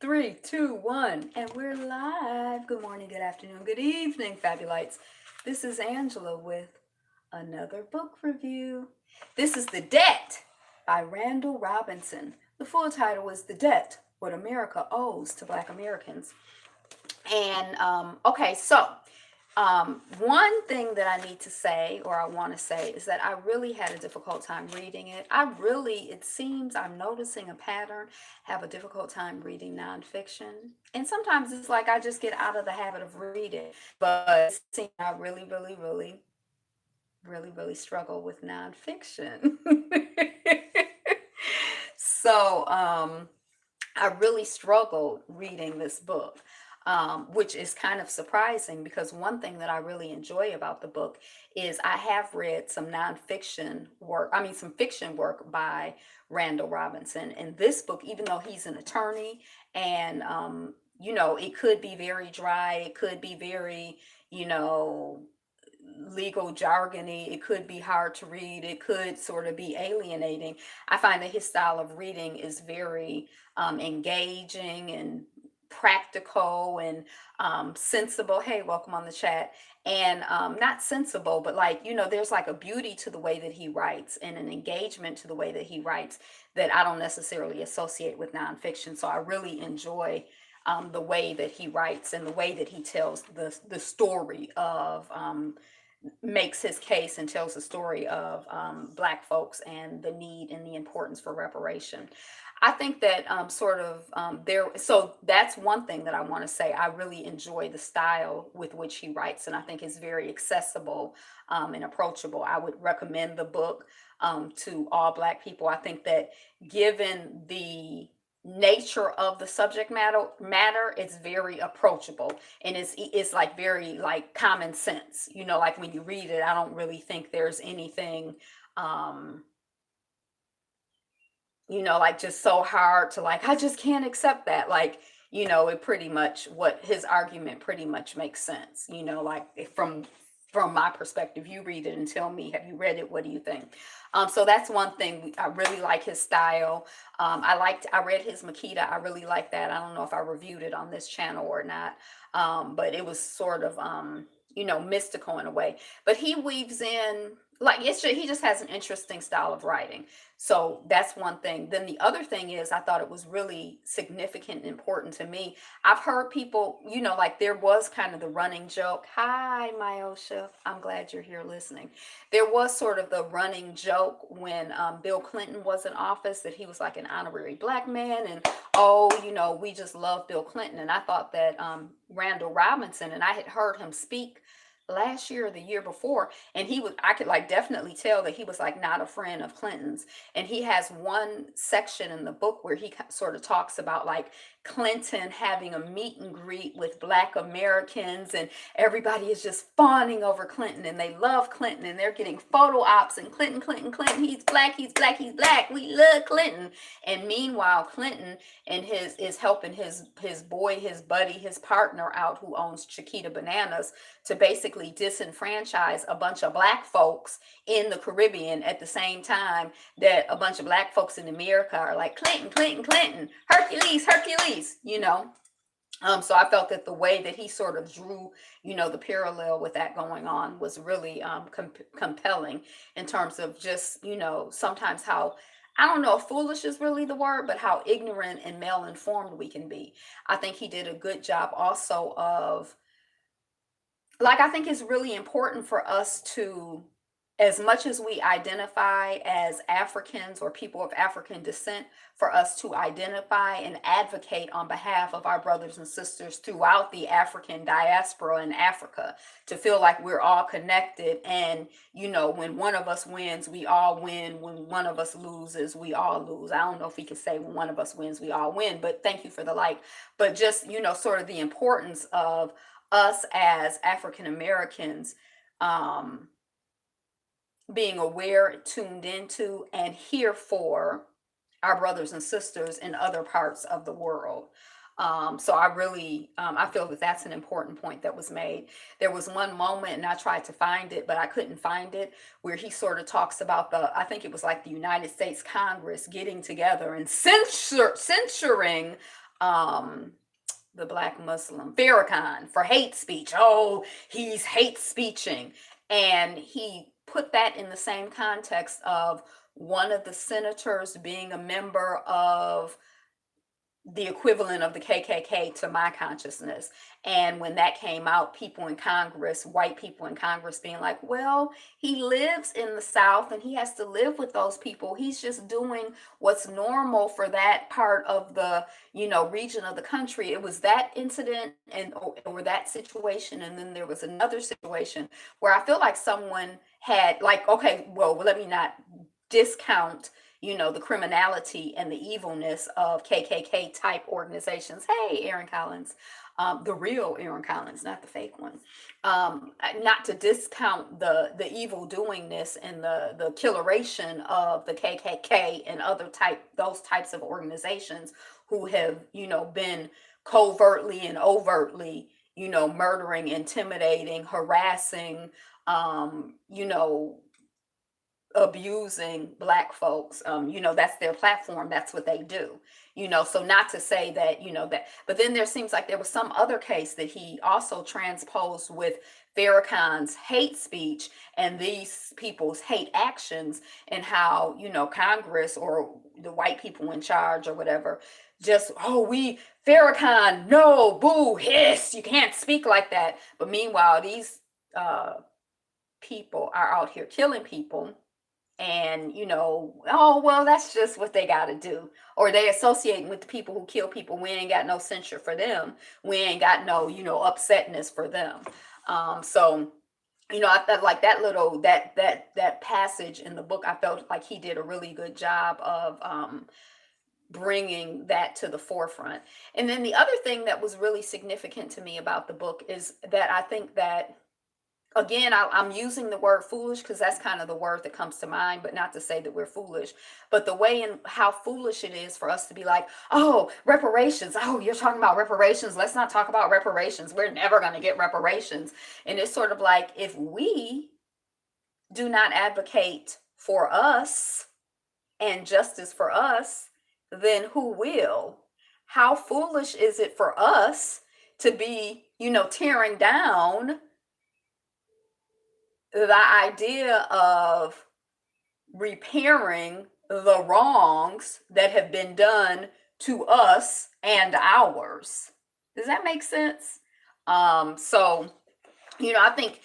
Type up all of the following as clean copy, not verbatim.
Three, two, one, and we're live. Good morning, good afternoon, good evening, Fabulites. This is Angela with another book review. This is The Debt by Randall Robinson. The full title is The Debt: What America Owes to Black Americans. One thing that I need to say, or I want to say, is that I really had a difficult time reading it. It seems I'm noticing a pattern, have a difficult time reading nonfiction. And sometimes it's like I just get out of the habit of reading. But it seems I really struggle with nonfiction. so, I really struggled reading this book, which is kind of surprising because one thing that I really enjoy about the book is I have read some nonfiction work, some fiction work by Randall Robinson. And this book, even though he's an attorney and, it could be very dry, it could be very, you know, legal jargony, it could be hard to read, it could sort of be alienating. I find that his style of reading is very engaging and practical and sensible. Hey, welcome on the chat. And not sensible, but there's like a beauty to the way that he writes and an engagement to the way that he writes that I don't necessarily associate with nonfiction. So I really enjoy the way that he writes and the way that he tells the story of makes his case and tells the story of Black folks and the need and the importance for reparation. I think that so that's one thing that I want to say. I really enjoy the style with which he writes, and I think it's very accessible and approachable. I would recommend the book to all Black people. I think that given the nature of the subject matter, it's very approachable, and it's like very like common sense, like when you read it, I don't really think there's anything um like just so hard to like, I just can't accept that, like, it pretty much, what his argument pretty much makes sense, like from my perspective. You read it and tell me, have you read it, what do you think? So that's one thing. I really like his style. I read his Makita. I really like that. I don't know if I reviewed it on this channel or not, but it was sort of mystical in a way, but he weaves in, like, he just has an interesting style of writing. So that's one thing. Then the other thing is, I thought it was really significant and important to me. I've heard people, like there was kind of the running joke. Hi, Myosha. I'm glad you're here listening. There was sort of the running joke when Bill Clinton was in office, that he was like an honorary Black man. And, oh, we just love Bill Clinton. And I thought that Randall Robinson, and I had heard him speak last year or the year before, and I could like definitely tell that he was like not a friend of Clinton's. And he has one section in the book where he sort of talks about like Clinton having a meet and greet with Black Americans, and everybody is just fawning over Clinton, and they love Clinton, and they're getting photo ops, and Clinton, he's Black, he's Black, we love Clinton. And meanwhile, Clinton and his is helping his boy, his buddy, his partner out, who owns Chiquita Bananas, to basically disenfranchise a bunch of Black folks in the Caribbean, at the same time that a bunch of Black folks in America are like, Clinton, Hercules. So I felt that the way that he sort of drew, the parallel with that going on was really compelling, in terms of just, sometimes how, I don't know if foolish is really the word, but how ignorant and mal-informed we can be. I think he did a good job also of, like, I think it's really important for us to, as much as we identify as Africans or people of African descent, for us to identify and advocate on behalf of our brothers and sisters throughout the African diaspora in Africa, to feel like we're all connected. And, when one of us wins, we all win. When one of us loses, we all lose. I don't know if we could say when one of us wins, we all win, but thank you for the like. But just, sort of the importance of us as African Americans, um, being aware, tuned into, and here for our brothers and sisters in other parts of the world. So I really, I feel that that's an important point that was made. There was one moment, and I tried to find it, but I couldn't find it, where he sort of talks about I think it was like the United States Congress getting together and censoring um the black Muslim Farrakhan for hate speech. Oh, he's hate speeching. And he put that in the same context of one of the senators being a member of the equivalent of the KKK to my consciousness. And when that came out, people in Congress, white people in Congress, being like, well, he lives in the South and he has to live with those people. He's just doing what's normal for that part of the, region of the country. It was that incident and or that situation. And then there was another situation where I feel like someone had like, okay, well, let me not discount the criminality and the evilness of KKK type organizations. Hey, Aaron Collins, the real Aaron Collins, not the fake one. Not to discount the evil doingness and the killeration of the KKK and those types of organizations who have been covertly and overtly murdering, intimidating, harassing, you know abusing black folks. That's their platform, that's what they do. So not to say that that, but then there seems like there was some other case that he also transposed with Farrakhan's hate speech and these people's hate actions, and how Congress or the white people in charge or whatever just, oh, we Farrakhan, no, boo, hiss, you can't speak like that. But meanwhile, these people are out here killing people, and oh well, that's just what they got to do, or they associate with the people who kill people. We ain't got no censure for them, we ain't got no upsetness for them. So I felt like that little that passage in the book, I felt like he did a really good job of bringing that to the forefront. And then the other thing that was really significant to me about the book is that I think that, again, I'm using the word foolish because that's kind of the word that comes to mind, but not to say that we're foolish, but the way in how foolish it is for us to be like, oh, reparations. Oh, you're talking about reparations. Let's not talk about reparations. We're never going to get reparations. And it's sort of like, if we do not advocate for us and justice for us, then who will? How foolish is it for us to be, tearing down the idea of repairing the wrongs that have been done to us and ours? Does that make sense? So, I think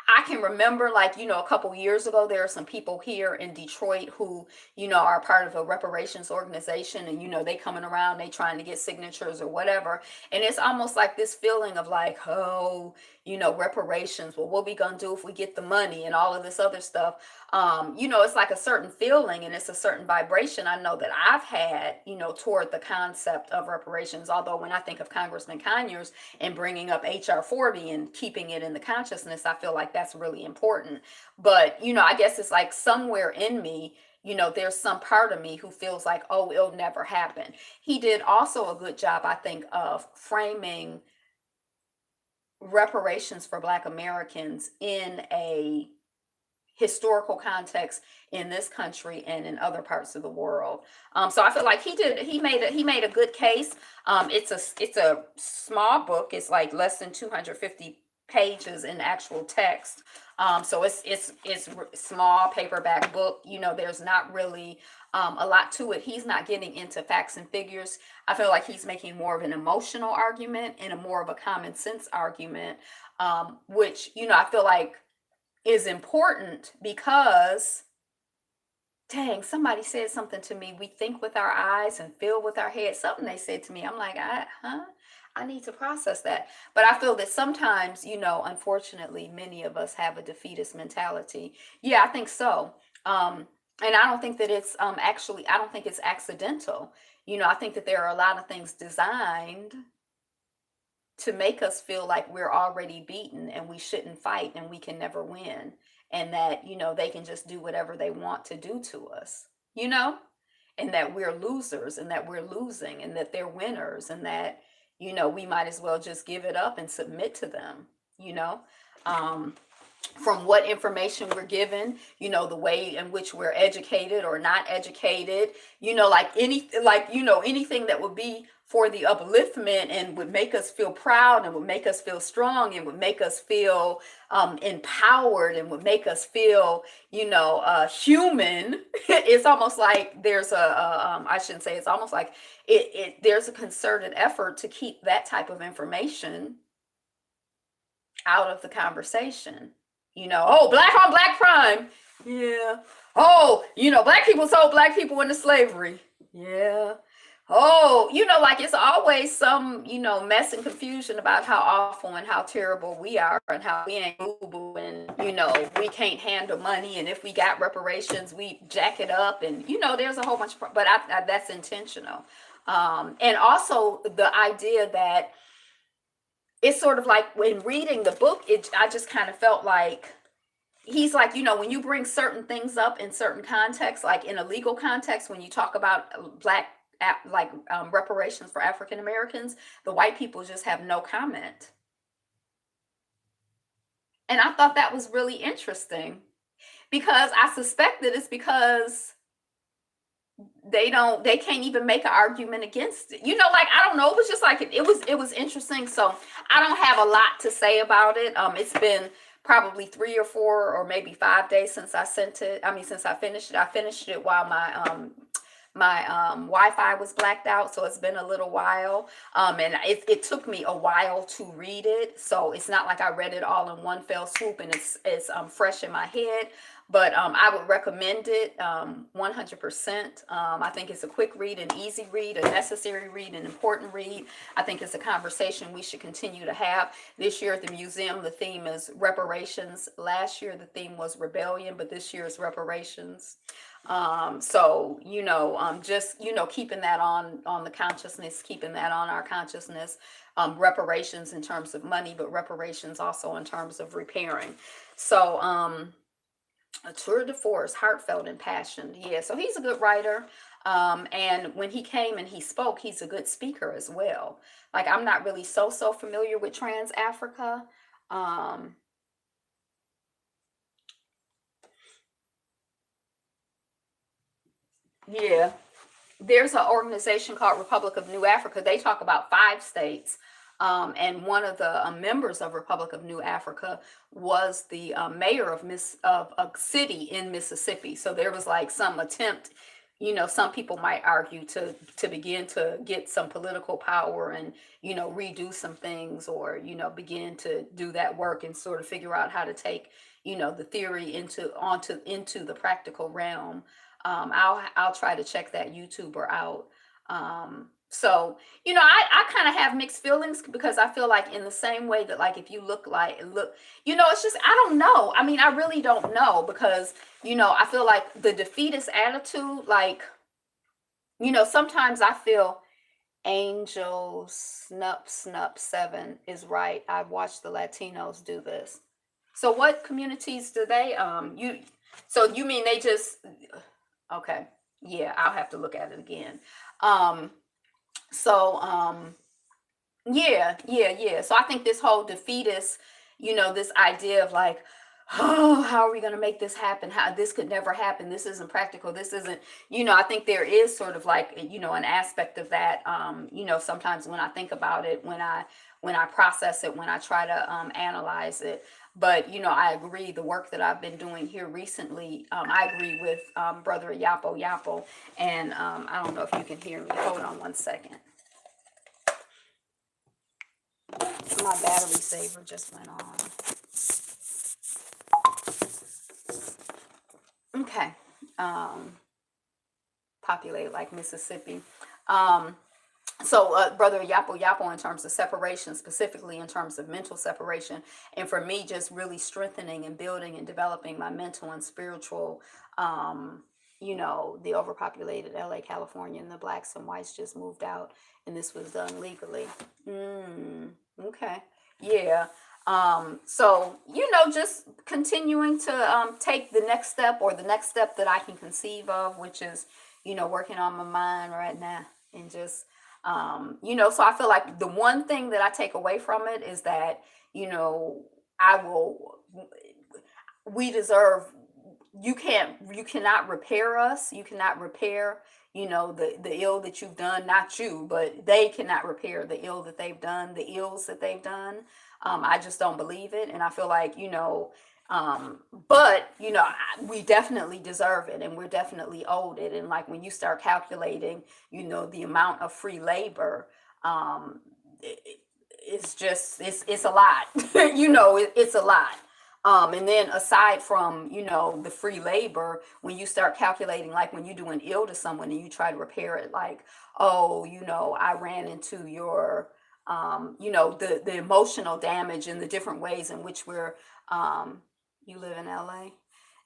I can remember, like, a couple years ago, there are some people here in Detroit who, are part of a reparations organization, and, they coming around, they trying to get signatures or whatever. And it's almost like this feeling of like, oh, reparations. Well, what we gonna do if we get the money and all of this other stuff? It's like a certain feeling and it's a certain vibration I know that I've had, toward the concept of reparations. Although when I think of Congressman Conyers and bringing up HR 40 and keeping it in the consciousness, I feel like that's really important. But, I guess it's like somewhere in me, there's some part of me who feels like, oh, it'll never happen. He did also a good job, I think, of framing reparations for Black Americans in a historical context in this country and in other parts of the world. So I feel like he made a good case. It's a small book. It's like less than 250 pages in actual text. So it's small paperback book. There's not really a lot to it. He's not getting into facts and figures. I feel like he's making more of an emotional argument and a more of a common sense argument, which I feel like is important because, dang, somebody said something to me. We think with our eyes and feel with our head. Something they said to me. I'm like, I need to process that. But I feel that sometimes, unfortunately, many of us have a defeatist mentality. Yeah, I think so. And I don't think that it's I don't think it's accidental. I think that there are a lot of things designed to make us feel like we're already beaten and we shouldn't fight and we can never win, and that they can just do whatever they want to do to us, and that we're losers and that we're losing and that they're winners, and that we might as well just give it up and submit to them. um from what information we're given, the way in which we're educated or not educated, like anything that would be for the upliftment and would make us feel proud and would make us feel strong and would make us feel empowered and would make us feel, human. It's almost like there's I shouldn't say it's almost like there's a concerted effort to keep that type of information out of the conversation. Oh, black on black crime. Yeah. Oh, black people sold black people into slavery. Yeah. Oh, like it's always some, mess and confusion about how awful and how terrible we are and how we ain't boo and, we can't handle money. And if we got reparations, we jack it up. And, there's a whole bunch of, but that's intentional. And also the idea that it's sort of like when reading the book, I just kind of felt like he's like, when you bring certain things up in certain contexts, like in a legal context, when you talk about reparations for African Americans, the white people just have no comment. And I thought that was really interesting because I suspect that it's because they can't even make an argument against it. Like, I don't know, it was just like it was interesting. So I don't have a lot to say about it. It's been probably 3 or 4 or maybe 5 days since I finished it. I finished it while my Wi-Fi was blacked out, so it's been a little while. And it took me a while to read it, so it's not like I read it all in one fell swoop and it's fresh in my head. But I would recommend it 100%. I think it's a quick read, an easy read, a necessary read, an important read. I think it's a conversation we should continue to have. This year at the museum, the theme is reparations. Last year, the theme was rebellion, but this year is reparations. So, just, keeping that on the consciousness, keeping that on our consciousness, reparations in terms of money, but reparations also in terms of repairing. So, a tour de force, heartfelt and passionate. Yeah, so he's a good writer. And when he came and he spoke, he's a good speaker as well. Like, I'm not really so familiar with Trans Africa. Yeah, there's an organization called Republic of New Africa. They talk about 5 states. And one of the members of Republic of New Africa was the mayor of a city in Mississippi. So there was like some attempt, some people might argue to begin to get some political power and redo some things, or begin to do that work and sort of figure out how to take the theory into the practical realm. I'll try to check that YouTuber out. So, I kind of have mixed feelings because I feel like in the same way that, like, if you look, it's just, I don't know. I mean, I really don't know because, I feel like the defeatist attitude, like, sometimes I feel Angel Snup Snup 7 is right. I've watched the Latinos do this. So what communities do they, so you mean they just, okay. Yeah, I'll have to look at it again. Um, so yeah. So I think this whole defeatist, this idea of like, oh, how are we going to make this happen? How this could never happen. This isn't practical. This isn't, I think there is sort of like, an aspect of that. Sometimes when I think about it, when I process it, when I try to analyze it. But, I agree, the work that I've been doing here recently, I agree with Brother Yapo Yapo. And I don't know if you can hear me. Hold on one second. My battery saver just went on. Okay. Populated like Mississippi. So Brother Yapo Yapo, in terms of separation, specifically in terms of mental separation, and for me, just really strengthening and building and developing my mental and spiritual, the overpopulated LA, California, and the blacks and whites just moved out, and this was done legally. Okay. Yeah. So, just continuing to take the next step, or the next step that I can conceive of, which is, working on my mind right now, and just so I feel like the one thing that I take away from it is that, I will, we deserve, you cannot repair us. You cannot repair, the ill that you've done. Not you, but they cannot repair the ill that they've done, the ills that they've done. I just don't believe it. And I feel like, but we definitely deserve it, and we're definitely owed it. And like when you start calculating, the amount of free labor, it, it's just, it's a lot. It's a lot. And then aside from, the free labor, when you start calculating, like when you're doing ill to someone and you try to repair it, like, oh, I ran into your, the emotional damage and the different ways in which you live in LA,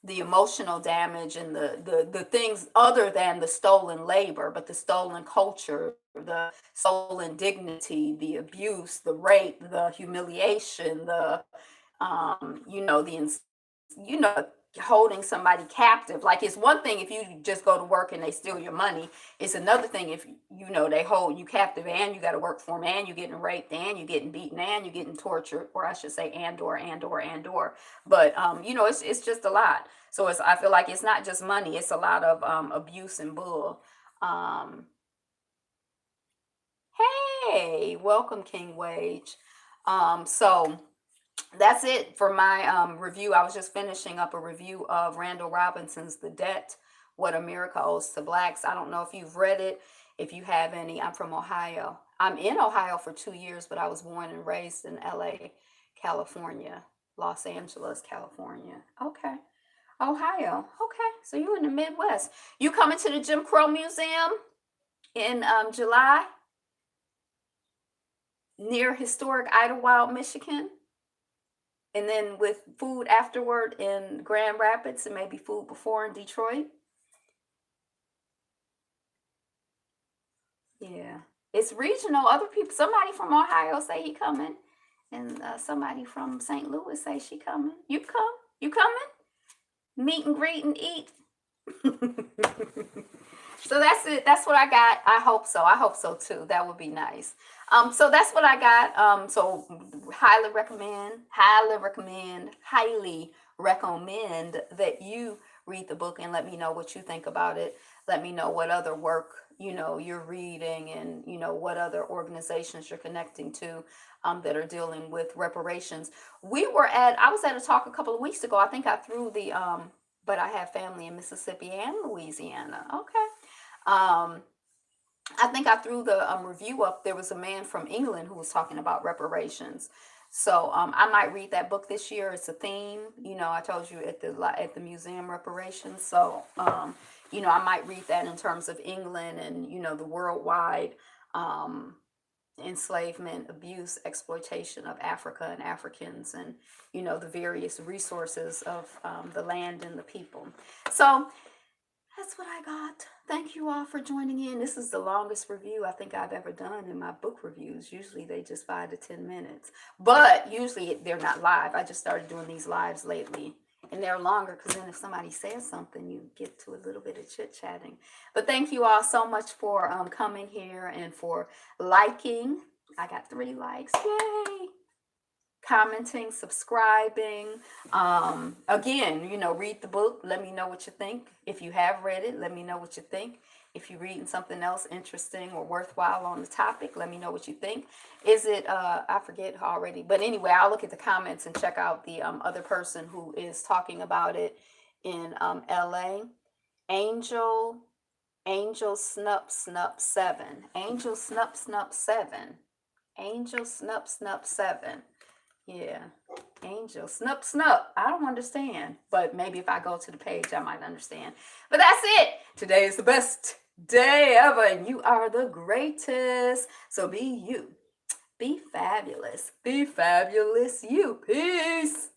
the emotional damage and the things other than the stolen labor, but the stolen culture, the stolen dignity, the abuse, the rape, the humiliation, the the you know holding somebody captive. Like, it's one thing if you just go to work and they steal your money. It's another thing if they hold you captive and you got to work for them, and you're getting raped, and you're getting beaten, and you're getting tortured, or I should say and or. But it's just a lot. So I feel like it's not just money, it's a lot of abuse and bull. um hey, welcome, King Wage. So that's it for my review. I was just finishing up a review of Randall Robinson's The Debt, What America Owes to Blacks. I don't know if you've read it. If you have any, I'm from Ohio. I'm in Ohio for 2 years, but I was born and raised in LA, California, Los Angeles, California. Okay. Ohio. Okay. So you're in the Midwest. You coming to the Jim Crow Museum in July near historic Idlewild, Michigan? And then with food afterward in Grand Rapids, and maybe food before in Detroit. Yeah, it's regional. Other people, somebody from Ohio say he coming, and somebody from St. Louis say she coming. You come? You coming? Meet and greet and eat. So that's it. That's what I got. I hope so. I hope so too. That would be nice. So that's what I got. So highly recommend that you read the book and let me know what you think about it. Let me know what other work you're reading, and what other organizations you're connecting to that are dealing with reparations. I was at a talk a couple of weeks ago. I think I threw the but I have family in Mississippi and Louisiana. Okay. Um, I think I threw the review up. There was a man from England who was talking about reparations. So I might read that book this year. It's a theme. I told you at the museum, reparations. So I might read that in terms of England and the worldwide um, enslavement, abuse, exploitation of Africa and Africans, and the various resources of the land and the people. So that's what I got. Thank you all for joining in. This is the longest review I think I've ever done in my book reviews. Usually they just 5 to 10 minutes, but usually they're not live. I just started doing these lives lately, and they're longer because then if somebody says something, you get to a little bit of chit chatting. But thank you all so much for coming here and for liking. I got 3 likes. Yay! Commenting, subscribing. Again, read the book. Let me know what you think. If you have read it, let me know what you think. If you're reading something else interesting or worthwhile on the topic, let me know what you think. Is it, I forget already, but anyway, I'll look at the comments and check out the other person who is talking about it in LA. Angel, Angel Snup Snup 7. Angel Snup Snup 7. Angel Snup Snup 7. Yeah. Angel. Snup, snup. I don't understand. But maybe if I go to the page, I might understand. But that's it. Today is the best day ever, and you are the greatest. So be you. Be fabulous. Be fabulous you. Peace.